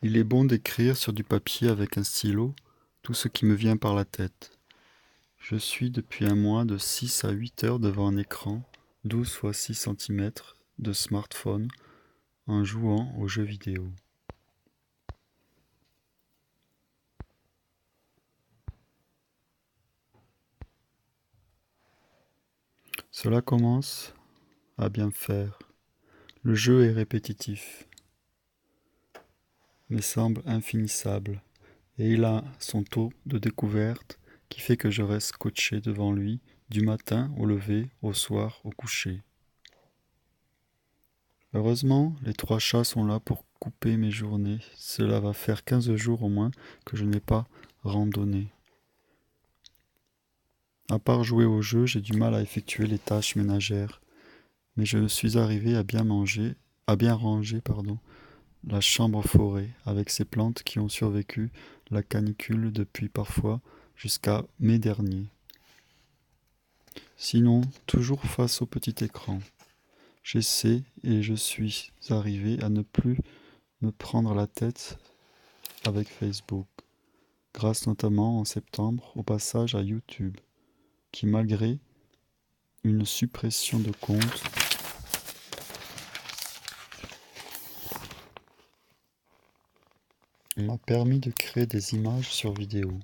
Il est bon d'écrire sur du papier avec un stylo tout ce qui me vient par la tête. Je suis depuis un mois de 6 à 8 heures devant un écran 12 fois 6 centimètres de smartphone en jouant aux jeux vidéo. Cela commence à bien faire. Le jeu est répétitif, mais semble infinissable, et il a son taux de découverte qui fait que je reste scotché devant lui du matin au lever, au soir, au coucher. Heureusement, les 3 chats sont là pour couper mes journées. Cela va faire 15 jours au moins que je n'ai pas randonné. À part jouer au jeu, j'ai du mal à effectuer les tâches ménagères. Mais je suis arrivé à bien ranger, la chambre forêt avec ses plantes qui ont survécu la canicule depuis parfois jusqu'à mai dernier. Sinon, toujours face au petit écran. J'essaie et je suis arrivé à ne plus me prendre la tête avec Facebook, grâce notamment en septembre au passage à YouTube, qui malgré une suppression de comptes m'a permis de créer des images sur vidéo.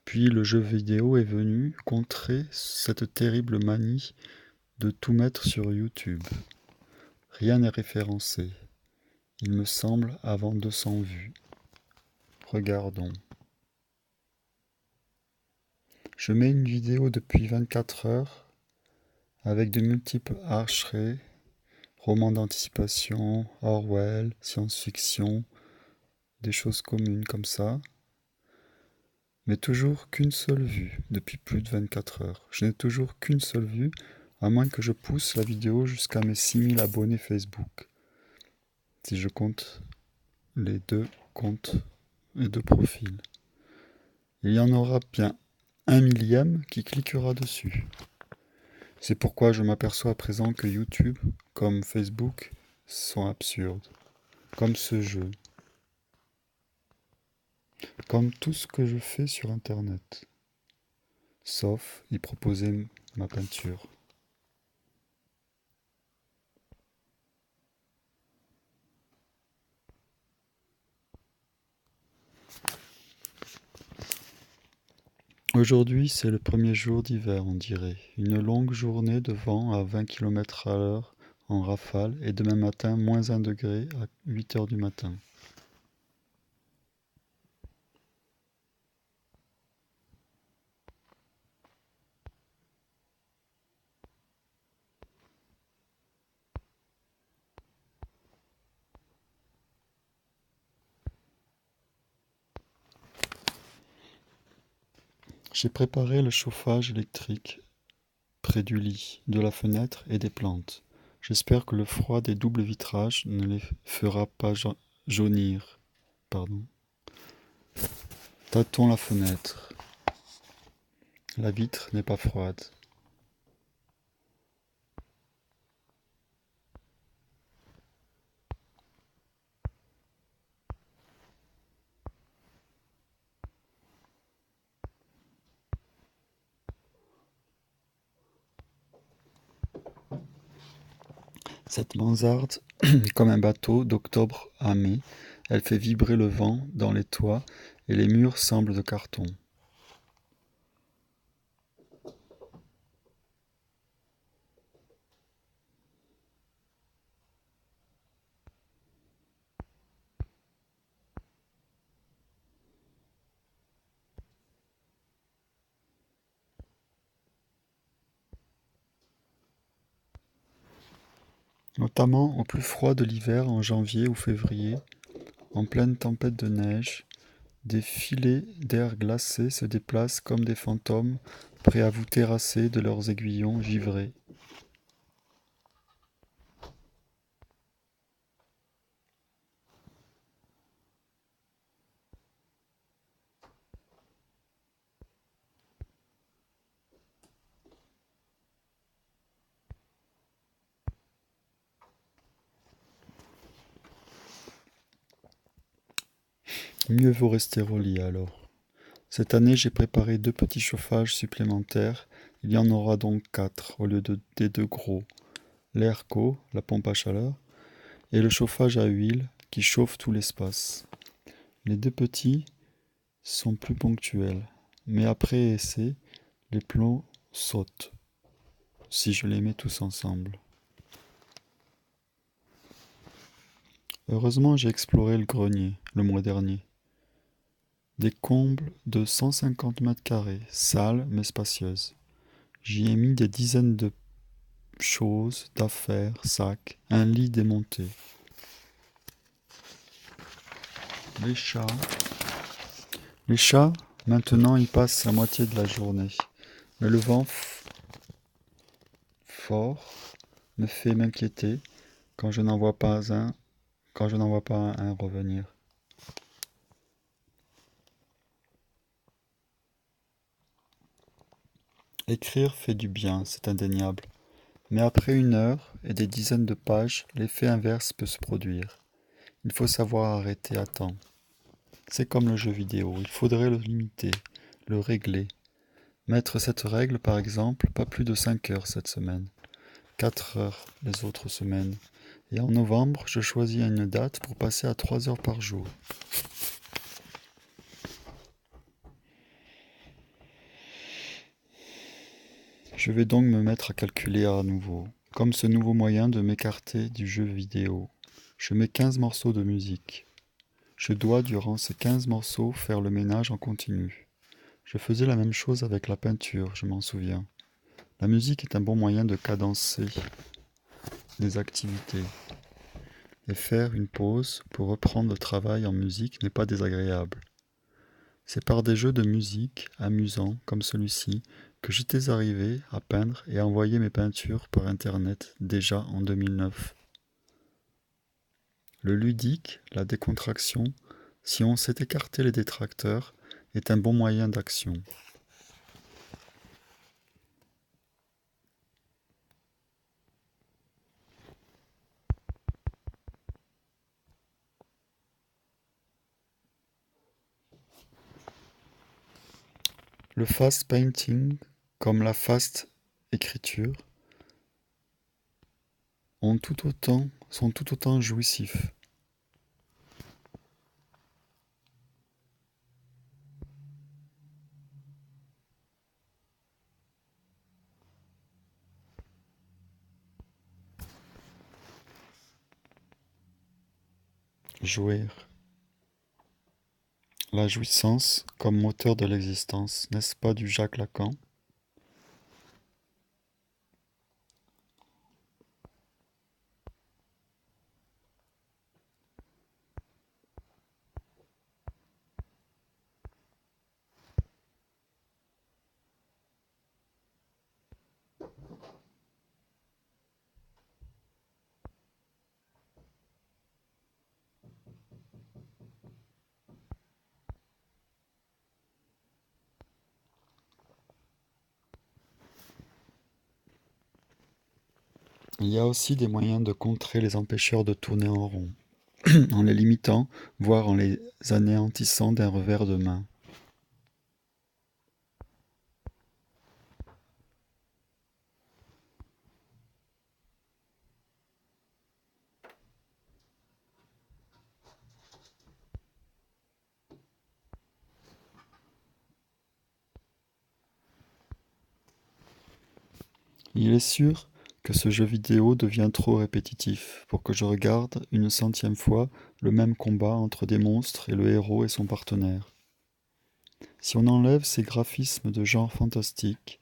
Puis le jeu vidéo est venu contrer cette terrible manie de tout mettre sur YouTube. Rien n'est référencé, il me semble, avant 200 vues. Regardons. Je mets une vidéo depuis 24 heures avec de multiples hacheries, romans d'anticipation, Orwell, science-fiction, des choses communes comme ça, mais toujours qu'une seule vue depuis plus de 24 heures. Je n'ai toujours qu'une seule vue, à moins que je pousse la vidéo jusqu'à mes 6000 abonnés Facebook. Si je compte les deux comptes, les deux profils. Il y en aura bien un millième qui cliquera dessus. C'est pourquoi je m'aperçois à présent que YouTube, comme Facebook, sont absurdes. Comme ce jeu. Comme tout ce que je fais sur Internet. Sauf y proposer ma peinture. Aujourd'hui, c'est le premier jour d'hiver, on dirait. Une longue journée de vent à 20 km/h en rafale et demain matin, moins 1 degré à 8 heures du matin. J'ai préparé le chauffage électrique près du lit, de la fenêtre et des plantes. J'espère que le froid des doubles vitrages ne les fera pas jaunir. Pardon. Tâtons la fenêtre. La vitre n'est pas froide. Cette mansarde est comme un bateau d'octobre à mai. Elle fait vibrer le vent dans les toits et les murs semblent de carton. Notamment au plus froid de l'hiver en janvier ou février, en pleine tempête de neige, des filets d'air glacé se déplacent comme des fantômes prêts à vous terrasser de leurs aiguillons givrés. Mieux vaut rester au lit alors. Cette année, j'ai préparé 2 petits chauffages supplémentaires. Il y en aura donc 4 au lieu des 2 gros. L'airco, la pompe à chaleur, et le chauffage à huile qui chauffe tout l'espace. Les 2 petits sont plus ponctuels, mais après essai, les plombs sautent si je les mets tous ensemble. Heureusement, j'ai exploré le grenier le mois dernier. Des combles de 150 mètres carrés, sales mais spacieuses. J'y ai mis des dizaines de choses, d'affaires, sacs, un lit démonté. Les chats. Les chats, maintenant, ils passent la moitié de la journée. Mais le vent fort me fait m'inquiéter quand je n'en vois pas un revenir. Écrire fait du bien, c'est indéniable. Mais après 1 heure et des dizaines de pages, l'effet inverse peut se produire. Il faut savoir arrêter à temps. C'est comme le jeu vidéo, il faudrait le limiter, le régler. Mettre cette règle, par exemple, pas plus de 5 heures cette semaine, 4 heures les autres semaines. Et en novembre, je choisis une date pour passer à 3 heures par jour. Je vais donc me mettre à calculer à nouveau, comme ce nouveau moyen de m'écarter du jeu vidéo. Je mets 15 morceaux de musique. Je dois, durant ces 15 morceaux, faire le ménage en continu. Je faisais la même chose avec la peinture, je m'en souviens. La musique est un bon moyen de cadencer des activités. Et faire une pause pour reprendre le travail en musique n'est pas désagréable. C'est par des jeux de musique amusants comme celui-ci que j'étais arrivé à peindre et à envoyer mes peintures par Internet déjà en 2009. Le ludique, la décontraction, si on sait écarter les détracteurs, est un bon moyen d'action. Le fast painting, comme la fast écriture, sont tout autant jouissifs. Jouir. La jouissance comme moteur de l'existence, n'est-ce pas du Jacques Lacan? Il y a aussi des moyens de contrer les empêcheurs de tourner en rond, en les limitant, voire en les anéantissant d'un revers de main. Il est sûr que ce jeu vidéo devient trop répétitif pour que je regarde une centième fois le même combat entre des monstres et le héros et son partenaire. Si on enlève ces graphismes de genre fantastique,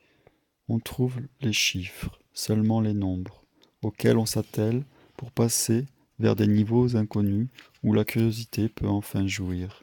on trouve les chiffres, seulement les nombres, auxquels on s'attelle pour passer vers des niveaux inconnus où la curiosité peut enfin jouir.